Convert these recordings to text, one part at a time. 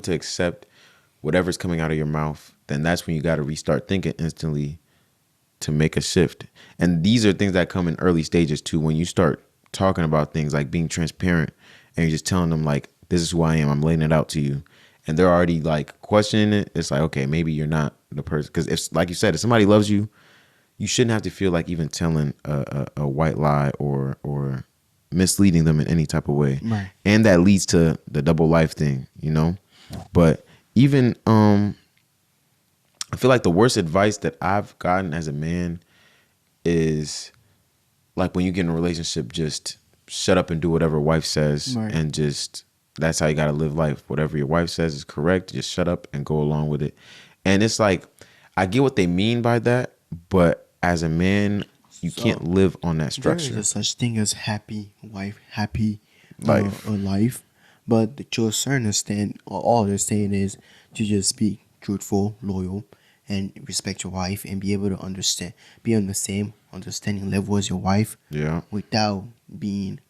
to accept whatever's coming out of your mouth, then that's when you got to restart thinking instantly to make a shift. And these are things that come in early stages too. When you start talking about things like being transparent and you're just telling them like, this is who I am, I'm laying it out to you. And they're already like questioning it. It's like, okay, maybe you're not the person. Because if, like you said, if somebody loves you, you shouldn't have to feel like even telling a white lie or misleading them in any type of way. Right. And that leads to the double life thing, you know? But even I feel like the worst advice that I've gotten as a man is like when you get in a relationship, just shut up and do whatever wife says, Right. and just that's how you got to live life. Whatever your wife says is correct. Just shut up and go along with it. And it's like, I get what they mean by that, but as a man, you can't live on that structure. There is a such thing as happy wife, happy Life. life. But to a certain extent, all they're saying is to just be truthful, loyal, and respect your wife and be able to understand, be on the same understanding level as your wife. Yeah. Without being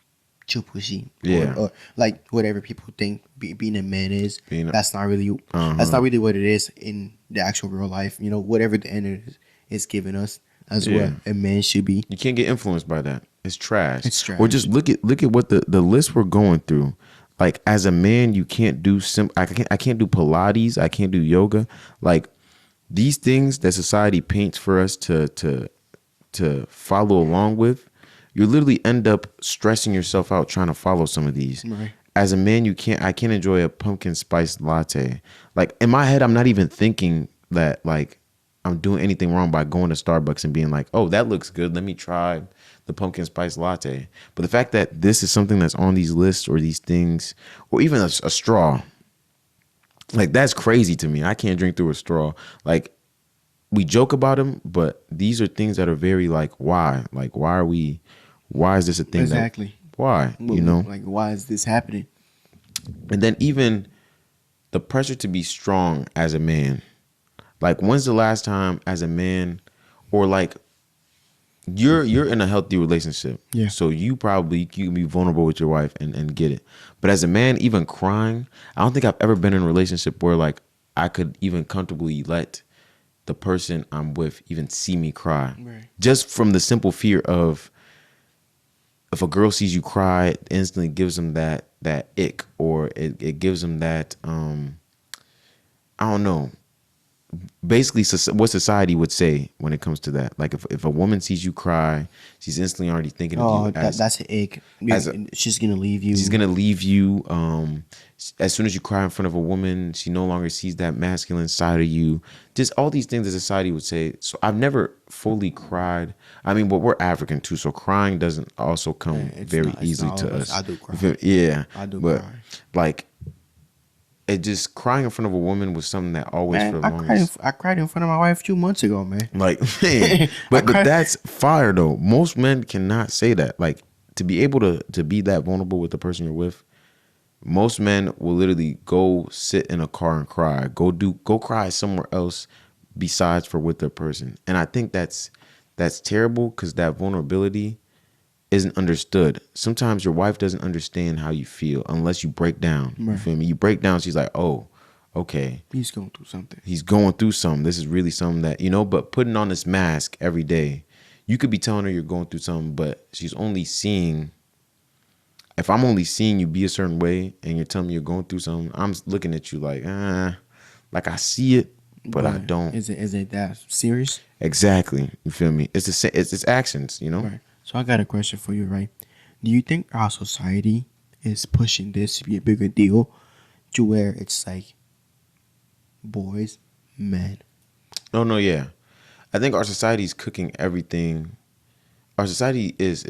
too pushy. Yeah. Or like whatever people think being a man is. That's not really Uh-huh. that's not really what it is in the actual real life. You know, whatever the end is giving us. That's Yeah. what a man should be. You can't get influenced by that. It's trash. It's trash. Or just look at what the list we're going through. Like as a man, you can't do I can't do Pilates. I can't do yoga. Like these things that society paints for us to follow along with, you literally end up stressing yourself out trying to follow some of these. Right. As a man, I can't enjoy a pumpkin spice latte. Like in my head, I'm not even thinking that like I'm doing anything wrong by going to Starbucks and being like, oh, that looks good. Let me try the pumpkin spice latte. But the fact that this is something that's on these lists or these things, or even a straw, like that's crazy to me. I can't drink through a straw. Like we joke about them, but these are things that are very like, why? Like, why is this a thing? Exactly. Why? You know? Like, why is this happening? And then even the pressure to be strong as a man. Like, when's the last time as a man, or like you're in a healthy relationship. Yeah. So you can be vulnerable with your wife and get it. But as a man, even crying, I don't think I've ever been in a relationship where like I could even comfortably let the person I'm with even see me cry. Right. Just from the simple fear of if a girl sees you cry, it instantly gives them that ick, or it gives them that I don't know. Basically, what society would say when it comes to that. Like if a woman sees you cry, she's instantly already thinking of you as that's an egg. She's gonna leave you. She's gonna leave you. As soon as you cry in front of a woman, she no longer sees that masculine side of you. Just all these things that society would say. So I've never fully cried. I mean, but we're African too, so crying doesn't also come very easily to us. I do cry. Yeah, I do but cry. like it just crying in front of a woman was something that always Man, for the longest. I cried in front of my wife 2 months ago, man. Like, man, but that's fire though. Most men cannot say that. Like to be able to be that vulnerable with the person you're with. Most men will literally go sit in a car and cry. Go cry somewhere else besides for with their person. And I think that's terrible because that vulnerability isn't understood. Sometimes your wife doesn't understand how you feel unless you break down. Right. You feel me? You break down, she's like, oh, okay. He's going through something. He's going through something. This is really something that, but putting on this mask every day, you could be telling her you're going through something, but she's only seeing, if I'm only seeing you be a certain way and you're telling me you're going through something, I'm looking at you like I see it, but I don't. Is it that serious? Exactly. You feel me? It's actions, Right. So I got a question for you, right? Do you think our society is pushing this to be a bigger deal to where it's like boys, men? No, yeah. I think our society is cooking everything. Our society is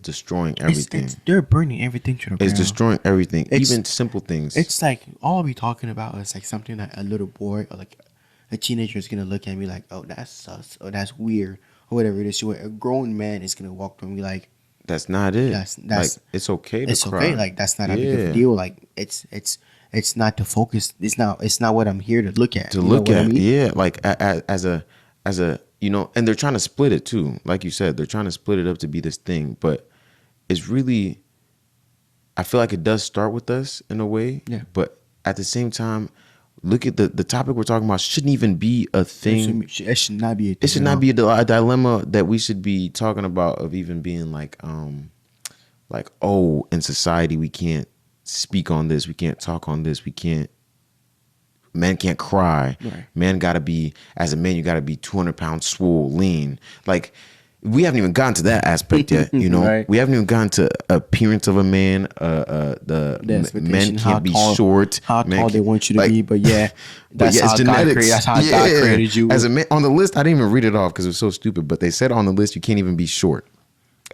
destroying everything. They're burning everything to the ground. It's destroying everything, even simple things. It's like all we talking about is like something that a little boy or like a teenager is gonna look at me like, oh, that's sus, or that's weird, or whatever it is. So a grown man is gonna walk to me like, that's not it. That's like it's okay to cry. Okay. Like that's not a big of a deal. Like it's not the focus. It's not what I'm here to look at. I mean? Yeah. Like as a and they're trying to split it too. Like you said, they're trying to split it up to be this thing, but it's really, I feel like it does start with us in a way. Yeah. But at the same time, look at the topic we're talking about shouldn't even be a thing. It should not be a It thing should at not all. be a dilemma that we should be talking about of even being like, oh, in society we can't speak on this, we can't talk on this, we can't. Men can't cry. Right. Man gotta be, as a man, you gotta be 200 pounds swole, lean. Like, we haven't even gotten to that aspect yet. You know, Right. we haven't even gotten to appearance of a man. The expectation, Men can't be short. how Men tall they can't- want you to like, be, but yeah, but that's yeah, it's how God genetics. created. That's how God created you. As a man, on the list, I didn't even read it off because it was so stupid. But they said on the list you can't even be short.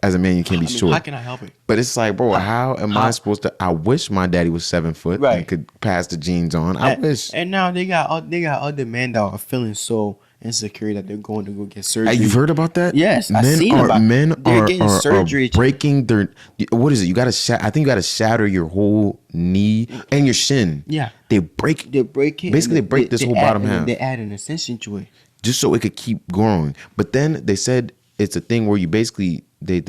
As a man, you can't be short. How can I help it? But it's like, bro, how am I how- supposed to? I wish my daddy was 7 foot Right. and could pass the jeans on. I wish. And now they got other men that are feeling so insecure that they're going to go get surgery. Hey, you've heard about that? Yes, I've seen about. They're getting surgery. breaking their. What is it? You got to. I think you got to shatter your whole knee and your shin. Yeah. They break. They break it. Basically, they break this whole bottom half They add an extension to it. just so it could keep growing. But then they said it's a thing where you basically they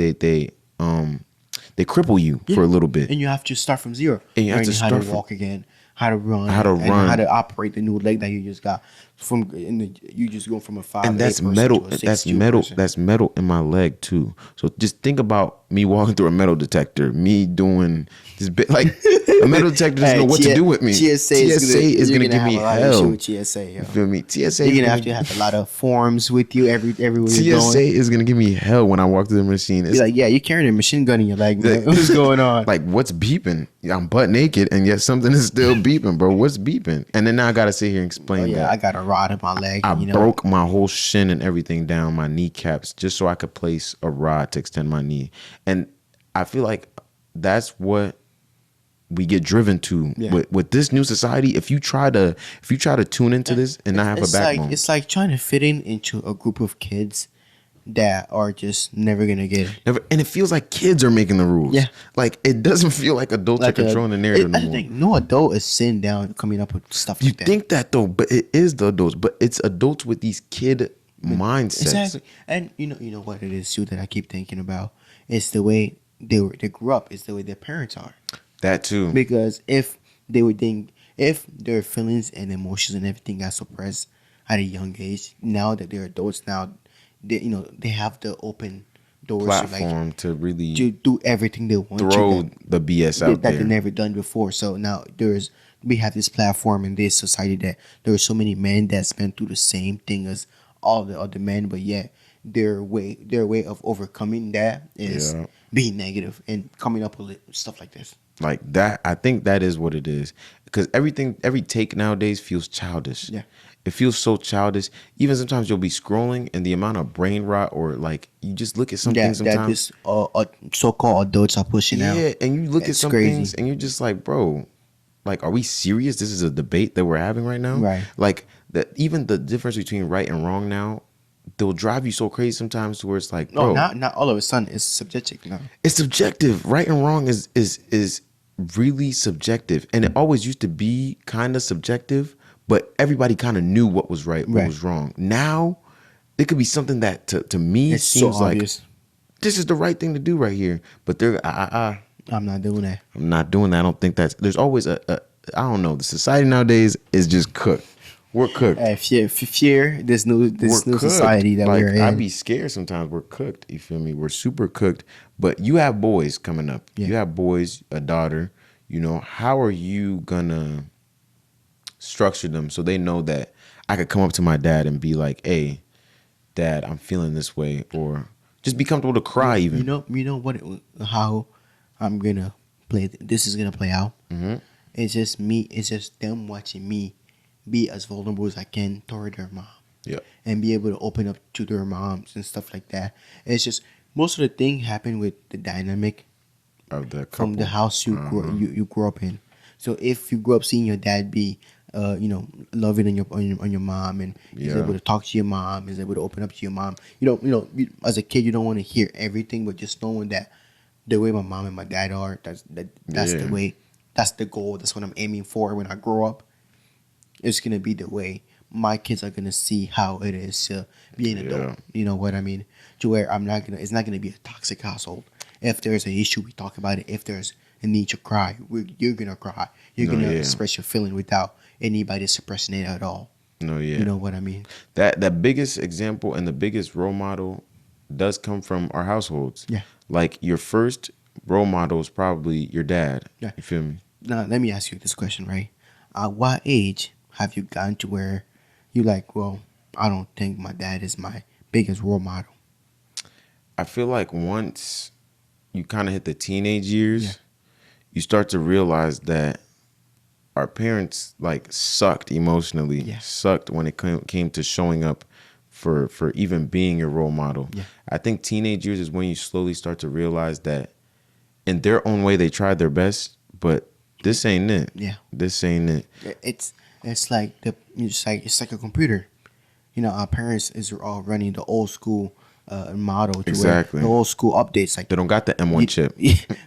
cripple you for a little bit. And you have to start from zero. And you have to Learning how start to from- walk again, how to run, How to and run. how to operate the new leg that you just got. You just go from a 5'8" And that's person metal. to a That's 6'2" metal. person. That's metal in my leg too. So just think about me walking through a metal detector. Me doing this bit like a metal detector doesn't know what to do with me. TSA is gonna give me have a lot of issue hell. with TSA, yo. You feel me? TSA. You're is gonna gonna- have to have a lot of forms with you everywhere you're TSA going. is gonna give me hell when I walk through the machine. It's You're like, yeah, you're carrying a machine gun in your leg, man. What's going on? like, what's beeping? I'm butt naked, and yet something is still beeping, bro. What's beeping? And then now I gotta sit here and Oh, explain yeah, that. I got a rod in my leg. I you know, broke my whole shin and everything down, my kneecaps, just so I could place a rod to extend my knee. And I feel like that's what we get driven to Yeah. with this new society. If you try to tune into this and not have a it's backbone, like it's like trying to fit into a group of kids that are just never gonna get it. never, and it feels like kids are making the rules. Yeah. Like it doesn't feel like adults are controlling the narrative no I more. think no adult is sitting down coming up with stuff You like that. think that though, but it is the adults. But it's adults with these kid mindsets. Exactly. And you know what it is too that I keep thinking about. It's the way they grew up. It's the way their parents are. That too. Because if their feelings and emotions and everything got suppressed at a young age, now that they're adults, now they have the open doors Platform to really to do everything they want throw to the BS that out they've there. never done before. So now we have this platform in this society that there are so many men that's been through the same thing as all the other men, but yet their way of overcoming that is Yeah. being negative and coming up with stuff like this. Like that, I think that is what it is. Because every take nowadays feels childish. Yeah. It feels so childish. Even sometimes you'll be scrolling and the amount of brain rot or like you just look at something That sometimes. this so-called adults are pushing out. Yeah, and you look at It's some crazy. things and you're just like, bro, like, are we serious? This is a debate that we're having right now? Right. Like that even the difference between right and wrong now, they'll drive you so crazy sometimes to where it's like, bro, No, not all of a sudden. It's subjective now. it's subjective. Right and wrong is really subjective, and it always used to be kind of subjective, but everybody kind of knew what was right, what Right. was wrong. Now it could be something that to me It's so seems like obvious. this is the right thing to do right here, but they're I'm not doing that. I'm not doing that. I don't think that's. There's always a I don't know. The society nowadays is just cooked. We're cooked. Fear this new We're cooked. society that like, we're in. I'd be scared sometimes. We're cooked. You feel me? We're super cooked. But you have boys coming up. Yeah. You have boys, a daughter. You know, how are you gonna structure them so they know that I could come up to my dad and be like, "Hey, Dad, I'm feeling this way," or just be comfortable to cry even. You know what? How I'm gonna play. This is gonna play out. Mhm. It's just me. It's just them watching me be as vulnerable as I can toward their mom. Yeah. And be able to open up to their moms and stuff like that. It's just most of the thing happen with the dynamic Of the from the couple. house you grew up in. So if you grew up seeing your dad be, loving on your mom, and he's Yeah. able to talk to your mom, is able to open up to your mom. As a kid, you don't want to hear everything, but just knowing that the way my mom and my dad are, that's Yeah. the way, that's the goal. That's what I'm aiming for when I grow up. It's gonna be the way my kids are gonna see how it is to be an adult. Yeah. You know what I mean? To where it's not gonna be a toxic household. If there's an issue, we talk about it. If there's need to cry, you're gonna cry. You're No, gonna yeah. express your feeling without anybody suppressing it at all. No, You yeah. know what I mean? That biggest example and the biggest role model does come from our households. Yeah. Like your first role model is probably your dad. Yeah. You feel me? Now let me ask you this question, right? At what age have you gotten to where you like, well, I don't think my dad is my biggest role model? I feel like once you kind of hit the teenage years, Yeah. you start to realize that our parents like sucked emotionally, Yeah. sucked when it came to showing up for even being your role model. Yeah. I think teenage years is when you slowly start to realize that in their own way they tried their best, but this ain't it. Yeah. This ain't it. It's like it's like a computer. You know, our parents is all running the old school model to Exactly. where the old school updates like They don't got the M1 chip.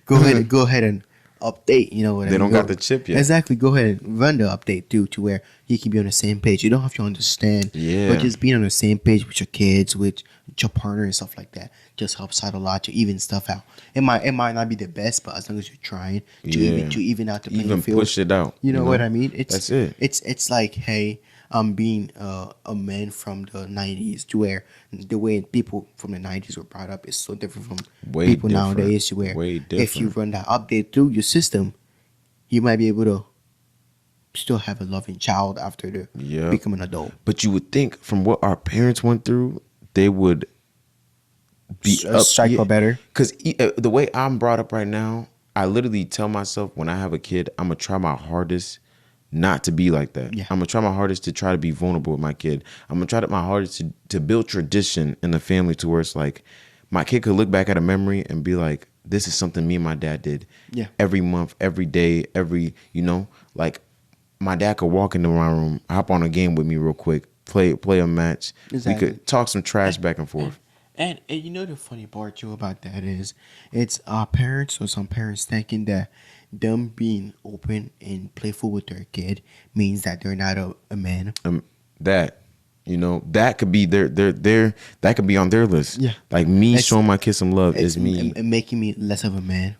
go ahead and update. You know what I They mean? don't got the chip yet. Exactly. Go ahead and run the update too, to where you can be on the same page. You don't have to understand, Yeah. but just being on the same page with your kids, with your partner and stuff like that, just helps out a lot to even stuff out. It might not be the best, but as long as you're trying to Yeah. even out the playing Even field, push it out. you know what I mean? That's it. It's like, hey, I'm being a man from the '90s, to where the way people from the '90s were brought up is so different from Way people different. nowadays. To where Way if you different. run that update through your system, you might be able to still have a loving child after they Yep. become an adult. But you would think from what our parents went through, they would be Strike for better. Because the way I'm brought up right now, I literally tell myself when I have a kid, I'm gonna try my hardest not to be like that. Yeah. I'm gonna try my hardest to try to be vulnerable with my kid. I'm gonna try my hardest to build tradition in the family to where it's like my kid could look back at a memory and be like, this is something me and my dad did. Yeah. Every month, every day, like my dad could walk into my room, hop on a game with me real quick, play a match. Exactly. We could talk some trash back and forth. And you know the funny part too about that is, it's our parents or some parents thinking that them being open and playful with their kid means that they're not a man. That could be their that could be on their list. Yeah. Like me It's- showing my kid some love It's is me, making me less of a man.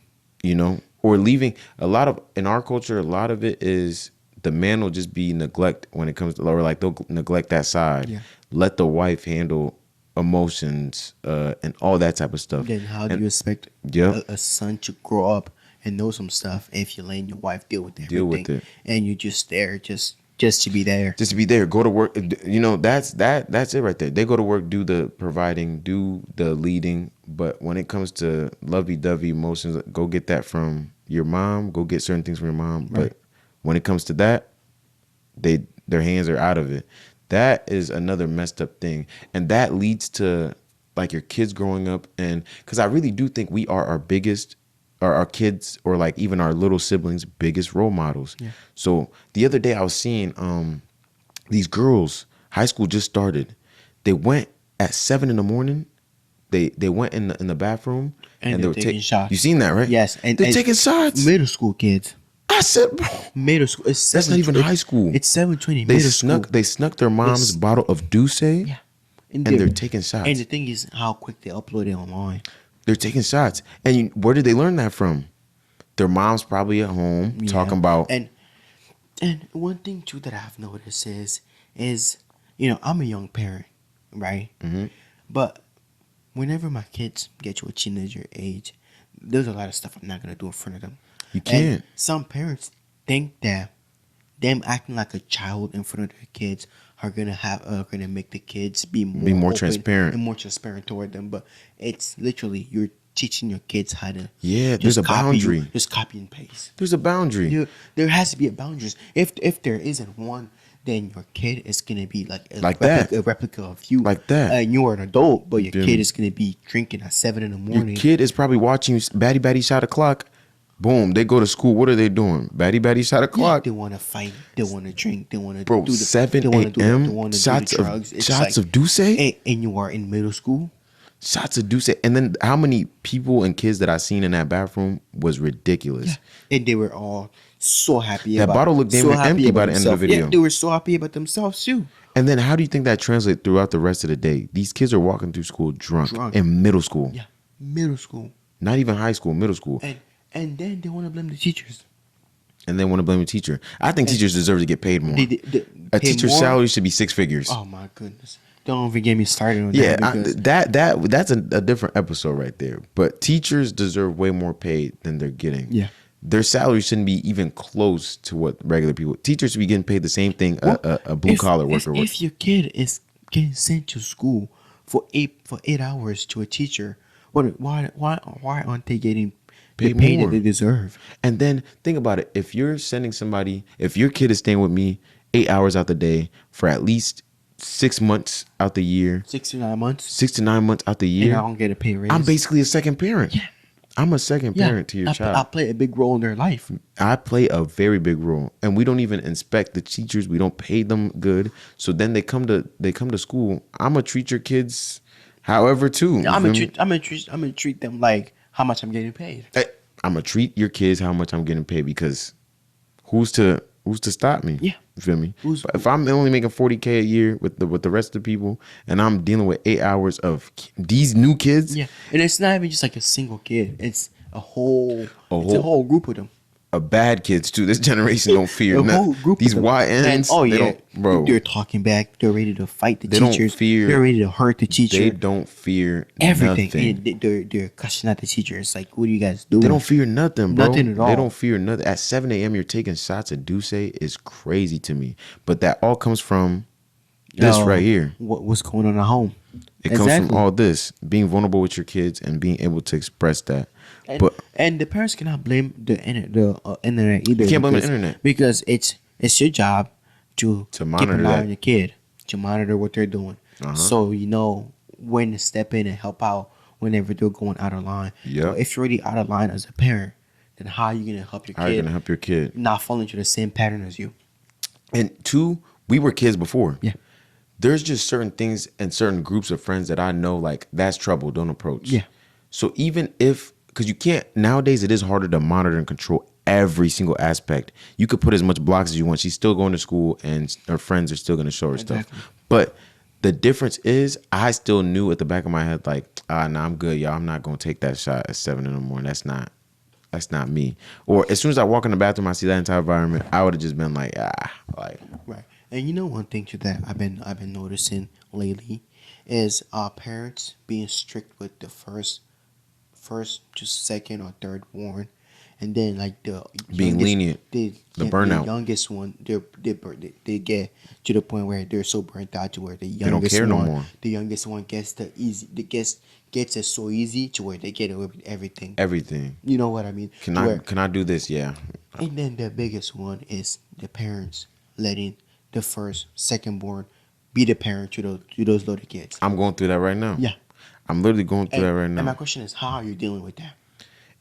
or leaving in our culture, a lot of it is the man will just be neglect when it comes to, or like they'll neglect that side. Yeah. Let the wife handle emotions and all that type of stuff. Then how do And- you expect Yep. a son to grow up and know some stuff if you're letting your wife deal with everything, Deal with it. and you're just there just to be there? Just to be there, go to work. That's it right there. They go to work, do the providing, do the leading. But when it comes to lovey-dovey emotions, go get that from your mom. Go get certain things from your mom. Right. But when it comes to that, their hands are out of it. That is another messed up thing, and that leads to like your kids growing up. And because I really do think we are our biggest, or our kids, or like even our little siblings' biggest role models. Yeah. So the other day I was seeing these girls, high school just started. They went at 7 a.m. They went in the bathroom And they they're were taking shots. You seen that, right? Yes, and they're taking shots. Middle school kids. I said, bro, Middle school. It's that's not even high school. It's 7:20. They Middle snuck school. they snuck their mom's bottle of Douce. Yeah. And they're taking shots. And the thing is, how quick they upload it online. They're taking shots. And where did they learn that from? Their mom's probably at home Yeah. talking about. And one thing too that I've noticed is I'm a young parent, right? Mm-hmm. But whenever my kids get to a teenager age, there's a lot of stuff I'm not gonna do in front of them. You can't. And some parents think that them acting like a child in front of their kids are gonna make the kids be more open transparent. and more transparent toward them. But it's literally you're teaching your kids how to Yeah, there's a boundary. just copy and paste. There's a boundary. There has to be a boundaries. If there isn't one, then your kid is gonna be like that. a replica of you, Like that. And you are an adult, but your Feel kid me? is gonna be drinking at 7 in the Your morning. kid is probably watching Batty Shot O'Clock. Boom, they go to school. What are they doing? Batty Shot Yeah, O'Clock. they want to fight. They want to drink. They want to Bro, do the 7 they wanna do- a.m. they wanna do the shots drugs. of It's shots like- of Douce. and you are in middle school. Shots of Douce. And then how many people and kids that I seen in that bathroom was ridiculous. And they were all so happy. That about, bottle looked damn so near happy empty by about the end of the themselves. video. Yeah, they were so happy about themselves too. And then how do you think that translates throughout the rest of the day? These kids are walking through school drunk. Drunk. In middle school. Yeah, middle school. Not even high school, middle school. And then they want to blame the teachers. And they want to blame the teacher. I think And teachers deserve to get paid more. they A pay teacher's more. salary should be 6 figures. Oh my goodness! Don't even get me started on Yeah, that because that's a different episode right there. But teachers deserve way more pay than they're getting. Yeah. Their salary shouldn't be even close to what regular people. Teachers should be getting paid the same thing a blue collar worker would. If your kid is getting sent to school for 8 hours to a teacher, why aren't they getting the Paid pay more. that they deserve? And then think about it. If you're sending somebody, if your kid is staying with me 8 hours out the day for at least 6 months out the year, 6 to 9 months, 6 to 9 months out the and year, I don't get a pay raise. I'm basically a second parent. Yeah. I'm a second parent to your I child. play a big role in their life. I play a very big role, and we don't even inspect the teachers. We don't pay them good. So then they come to school. I'm gonna treat your kids, however, too. I'm gonna treat them like how much I'm getting paid. I'm gonna treat your kids how much I'm getting paid because who's to stop me? Yeah. You feel me? But if I'm only making $40K a year with the rest of the people, and I'm dealing with 8 hours of these new kids, Yeah, and it's not even just like a single kid. It's a whole group of them. bad kids too. This generation don't fear A nothing. whole group These of them. YNs, And, oh they yeah, don't, bro. they're talking back. They're ready to fight the They don't teachers. fear- They're ready to hurt the teacher. They don't fear Everything. nothing. And they're cussing at the teacher. It's like, what are you guys doing? They don't fear nothing, bro. Nothing at all. They don't fear nothing. At 7 a.m., you're taking shots at Duce is crazy to me. But that all comes from this right here. What's going on at home? It comes from all this, being vulnerable with your kids and being able to express that. And the parents cannot blame the internet either. You can't blame the internet. because it's your job to monitor keep an eye that. on your kid, to monitor what they're doing, so you know when to step in and help out whenever they're going out of line. Yeah. If you're already out of line as a parent, then how are you gonna help your How are you kid gonna help your kid? not fall into the same pattern as you? And two, we were kids before. Yeah. There's just certain things and certain groups of friends that I know, like, that's trouble, don't approach. Yeah. So even if, because you can't, nowadays it is harder to monitor and control every single aspect. You could put as much blocks as you want. She's still going to school and her friends are still going to show her stuff. But the difference is I still knew at the back of my head, like, nah, I'm good, y'all. I'm not going to take that shot at 7 in the morning. That's not me. Or as soon as I walk in the bathroom, I see that entire environment, I would have just been like, Right. And you know one thing too that I've been noticing lately is parents being strict with the first to second or third born, and then like the Being lenient. the burnout. the youngest one, they get to the point where they're so burnt out to where the don't youngest care no one, more. the youngest one gets gets it so easy to where they get away with everything. everything. You know what I mean? Can To I where- can I do this? Yeah. and then the biggest one is the parents letting the second born be the parent to those little kids. I'm going through that right now. Yeah. I'm literally going through that right And my now. question is, how are you dealing with that?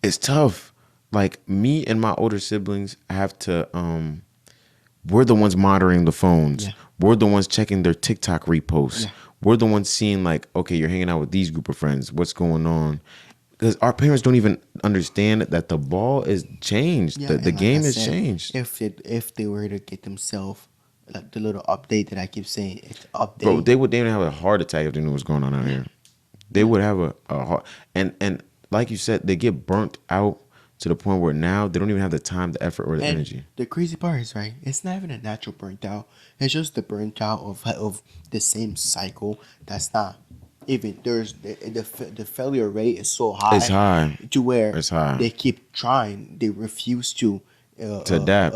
It's tough. Like, me and my older siblings have to we're the ones monitoring the phones. Yeah. We're the ones checking their TikTok reposts. Yeah. We're the ones seeing, like, okay, you're hanging out with these group of friends. What's going on? Because our parents don't even understand that the ball is changed. Yeah, The and like game I has said, changed. If they were to get themselves like the little update that I keep saying, it's update. Bro, they would have a heart attack if they knew what's going on out here. They would have a heart. And like you said, they get burnt out to the point where now they don't even have the time, the effort, or the And energy. the crazy part is, right, it's not even a natural burnt out. It's just the burnt out of the same cycle. That's not even there's the failure rate is so high. It's high. To where It's high. they keep trying. They refuse to adapt.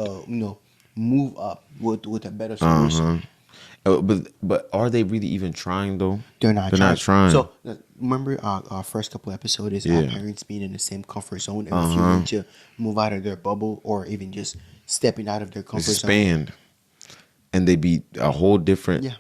Move up with a better solution. But are they really even trying though? They're not. They're not trying. So remember our first couple episodes is our Yeah. parents being in the same comfort zone and refusing to move out of their bubble or even just stepping out of their comfort zone. Expand, and they'd be a whole different. Yeah.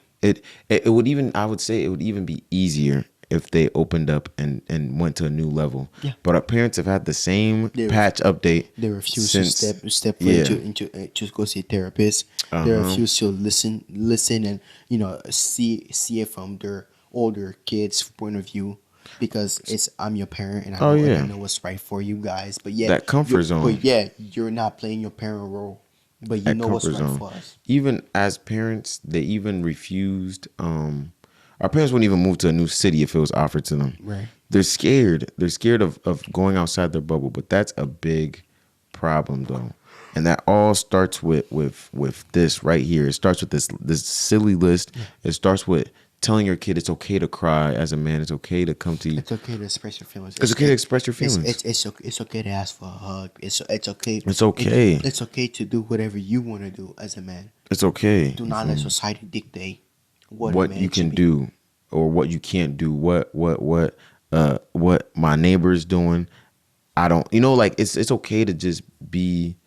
It would even, I would say, it would even be easier if they opened up and went to a new level. Yeah. But our parents have had the same patch update. They refuse since, to step yeah. into to go see a therapist. They refuse to listen and see it from their older kids' point of view, because I'm your parent and I know what's right for you guys. But yeah, That comfort zone. But yeah, you're not playing your parent role, but you That know what's comfort right zone. for us. Even as parents, they even refused. Our parents wouldn't even move to a new city if it was offered to them. Right. They're scared. They're scared of going outside their bubble. But that's a big problem, though. And that all starts with this right here. It starts with this silly list. It starts with telling your kid it's okay to cry as a man. It's okay to come to you. It's okay to express your feelings. It's okay to express your It's feelings. it's okay to ask for a hug. It's okay. It's okay. It's okay to do whatever you want to do as a man. It's okay. Do not let society dictate what a What man you can should be. do or what you can't do. What my neighbor's doing. I don't. Like it's okay to just be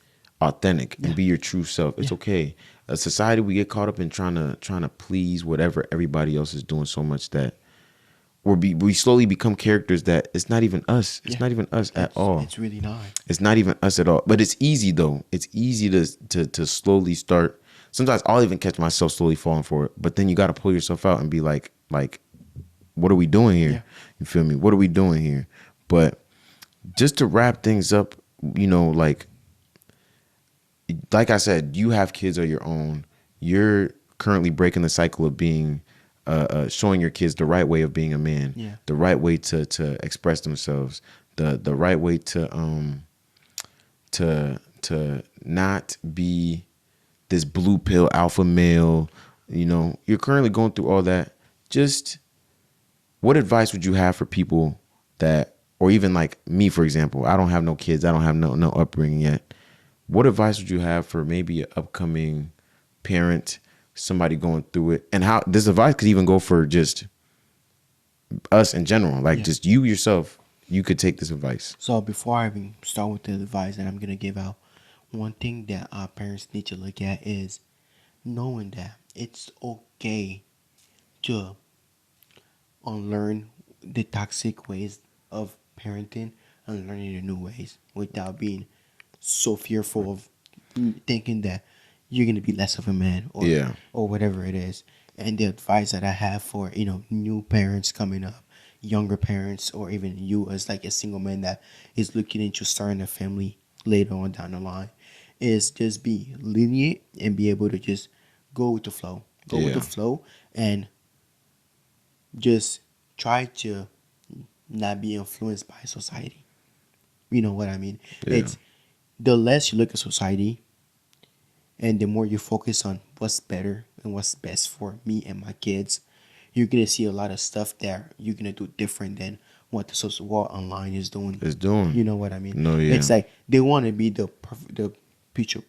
authentic and be your true self. It's okay. A society, we get caught up in trying to please whatever everybody else is doing so much that we slowly become characters that it's not even us. It's not even us at all. It's really not. It's not even us at all. But it's easy though. It's easy to slowly start. Sometimes I'll even catch myself slowly falling for it. But then you got to pull yourself out and be like, what are we doing here? Yeah. You feel me? What are we doing here? But just to wrap things up, like I said, you have kids of your own. You're currently breaking the cycle of being, showing your kids the right way of being a man, the right way to express themselves, the right way to not be this blue pill alpha male. You're currently going through all that. Just what advice would you have for people that, or even like me, for example, I don't have no kids. I don't have no upbringing yet. What advice would you have for maybe an upcoming parent, somebody going through it? And how this advice could even go for just us in general, like just you yourself. You could take this advice. So before I even start with the advice that I'm gonna give out, one thing that our parents need to look at is knowing that it's okay to unlearn the toxic ways of parenting and learning the new ways without being so fearful of thinking that you're gonna be less of a man or whatever it is. And the advice that I have for new parents coming up, younger parents, or even you as like a single man that is looking into starting a family later on down the line, is just be lenient and be able to just go with the flow. Go with the flow and just try to not be influenced by society. You know what I mean? It's the less you look at society and the more you focus on what's better and what's best for me and my kids, you're gonna see a lot of stuff that you're gonna do different than what the social world online is doing. You know what I mean? No, yeah. It's like they want to be the picture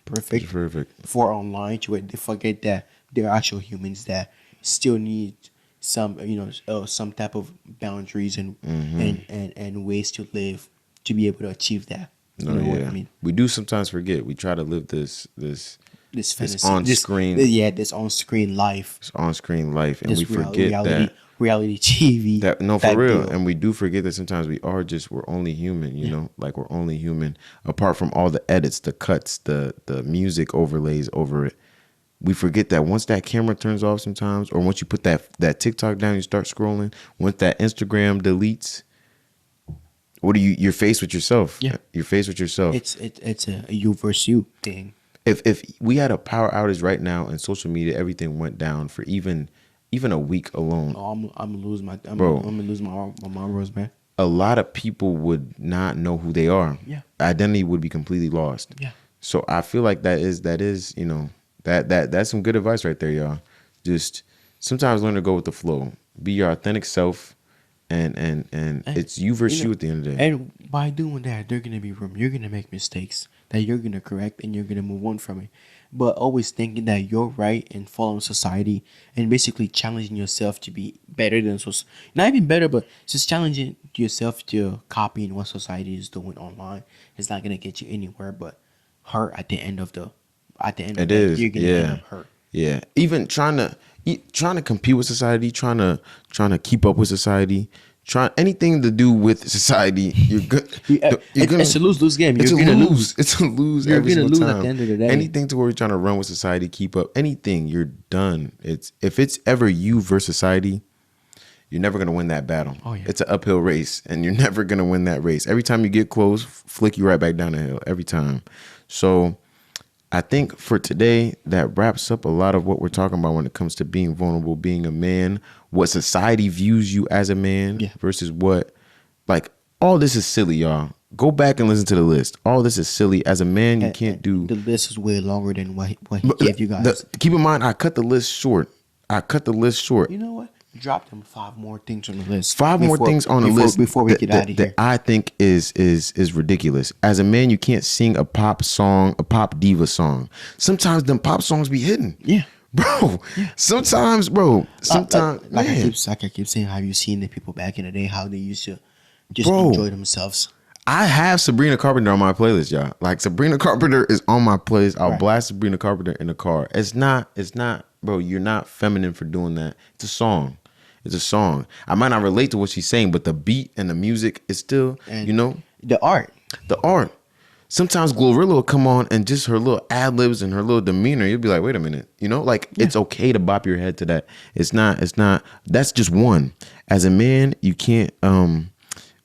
perfect Perfect. for online, to where they forget that they're actual humans that still need some some type of boundaries and and ways to live to be able to achieve that. You know what I mean? We do sometimes forget. We try to live this Fantasy, on screen, this on screen life, and we forget reality TV. That no, for type real, deal. and we do forget that sometimes we're only human. You know, like we're only human. Apart from all the edits, the cuts, the music overlays over it, we forget that once that camera turns off sometimes, or once you put that TikTok down, you start scrolling. Once that Instagram deletes, you're faced with yourself. Yeah. You're faced with yourself. It's a you versus you thing. If we had a power outage right now and social media, everything went down for even a week alone, I'm gonna lose my I'm Bro. gonna lose my morals, man. a lot of people would not know who they are. Yeah. Identity would be completely lost. Yeah. So I feel like that is that's some good advice right there, y'all. Just sometimes learn to go with the flow. Be your authentic self, and it's you versus you at the end of the day. And by doing that, there's gonna be room. You're gonna make mistakes that you're gonna correct, and you're gonna move on from it. But always thinking that you're right and following society, and basically challenging yourself to be better than not even better, but just challenging yourself to copying what society is doing online is not gonna get you anywhere. But hurt at the end of the It is, you're gonna end up hurt. Yeah. Even trying to compete with society, trying to keep up with society, anything to do with society, you're good. It's a lose game. It's You're a gonna lose. lose. It's a lose. You're every gonna single lose time. at the end of the day. Anything to where you're trying to run with society, keep up. Anything, you're done. If it's ever you versus society, you're never gonna win that battle. Oh, yeah. It's an uphill race, and you're never gonna win that race. Every time you get close, flick you right back down the hill. Every time. So I think for today, that wraps up a lot of what we're talking about when it comes to being vulnerable, being a man, what society views you as a man Yeah. versus what, like, all this is silly, y'all. Go back and listen to the list. All this is silly. As a man, you can't do. The list is way longer than what he gave you guys. Keep in mind, I cut the list short. I cut the list short. You know what? Drop them 5 more things on the list. Five more things on the list before we get out of here. that I think is ridiculous. As a man, you can't sing a pop song, a pop diva song. Sometimes them pop songs be hidden. Yeah. Bro. Yeah. Sometimes, bro. Sometimes, like man. I keep saying, have you seen the people back in the day how they used to just Bro. enjoy themselves? I have Sabrina Carpenter on my playlist, y'all. Like, Sabrina Carpenter is on my playlist. I'll blast Sabrina Carpenter in the car. It's not, bro, you're not feminine for doing that. It's a song. It's a song. I might not relate to what she's saying, but the beat and the music is still, And you know. the art. The art. Sometimes Glorilla will come on and just her little ad libs and her little demeanor, you'll be like, wait a minute. You know, like, it's okay to bop your head to that. It's not, that's just one. As a man, you can't,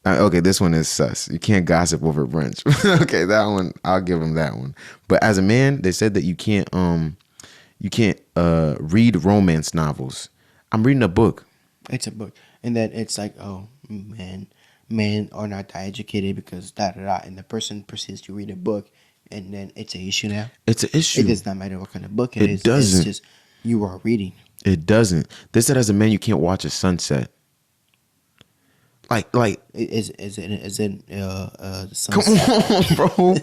okay, this one is sus. You can't gossip over brunch. Okay, that one, I'll give him that one. But as a man, they said that you can't read romance novels. I'm reading a book. It's a book. And then it's like, oh, man, men are not that educated because da-da-da. And the person proceeds to read a book, and then it's an issue now. It's an issue. It does not matter what kind of book it is. Doesn't. It's just you are reading. It doesn't. They said as a man, you can't watch a sunset. Like Is it the come sunset? on, bro.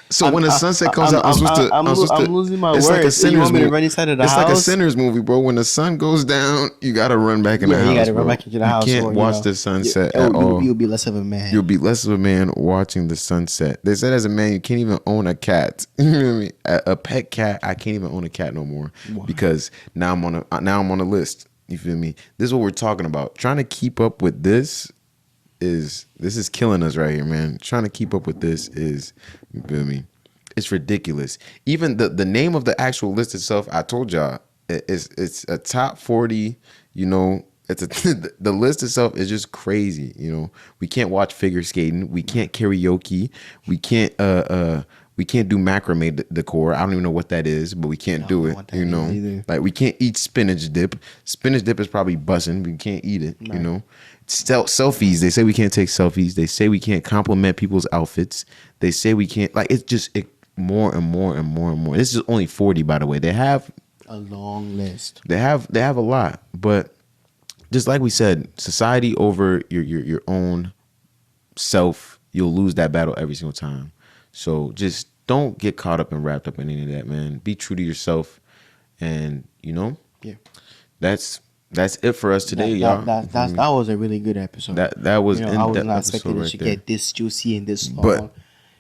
So when the sunset comes out, I'm losing my it's words. like a You sinner's want me to movie. run inside of the It's house? like a sinner's movie, bro. When the sun goes down, you gotta run back in the house. You gotta bro. run back into the house. You can't or, watch know, the sunset at all. You'll be less of a man. You'll be less of a man watching the sunset. They said as a man, you can't even own a cat. You know what I mean? A pet cat. I can't even own a cat no more because now I'm on a list. You feel me? This is what we're talking about. Trying to keep up with this is killing us right here, man. Trying to keep up with this is, you feel me? It's ridiculous. Even the name of the actual list itself, I told y'all, it's a top 40. You know, the list itself is just crazy. You know, we can't watch figure skating. We can't karaoke. We can't do macrame decor. I don't even know what that is, but we can't do it. You know, like we can't eat spinach dip. Spinach dip is probably bussing. We can't eat it. Right. You know, selfies. They say we can't take selfies. They say we can't compliment people's outfits. They say we can't. Like it's just more and more and more and more. This is only 40, by the way. They have a long list. They have a lot, but just like we said, society over your own self, you'll lose that battle every single time. So just don't get caught up and wrapped up in any of that, man. Be true to yourself, and you know, that's it for us today, y'all. That was a really good episode. That was. You know, I was not expecting it to get this juicy and this long.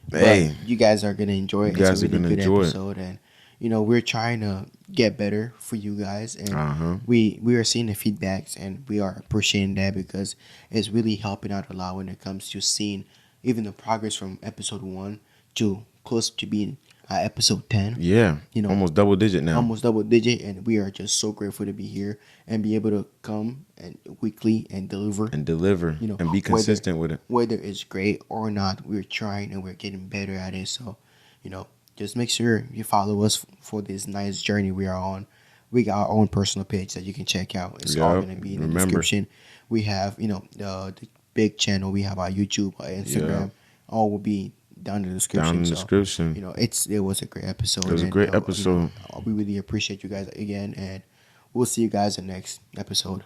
But hey, you guys are gonna enjoy it. It's a really good episode, and you know we're trying to get better for you guys, and we are seeing the feedbacks, and we are appreciating that because it's really helping out a lot when it comes to seeing even the progress from episode 1 to close to being episode 10. Yeah, you know, almost double digit now. Almost double digit, and we are just so grateful to be here and be able to come and weekly and deliver. You know, and be consistent with it. Whether it's great or not, we're trying and we're getting better at it. So, you know, just make sure you follow us for this nice journey we are on. We got our own personal page that you can check out. It's all going to be in the description. We have, you know, the big channel. We have our YouTube, our Instagram. All will be down in the description. You know, it was a great episode. It was a great episode. We really appreciate you guys again, and we'll see you guys in the next episode.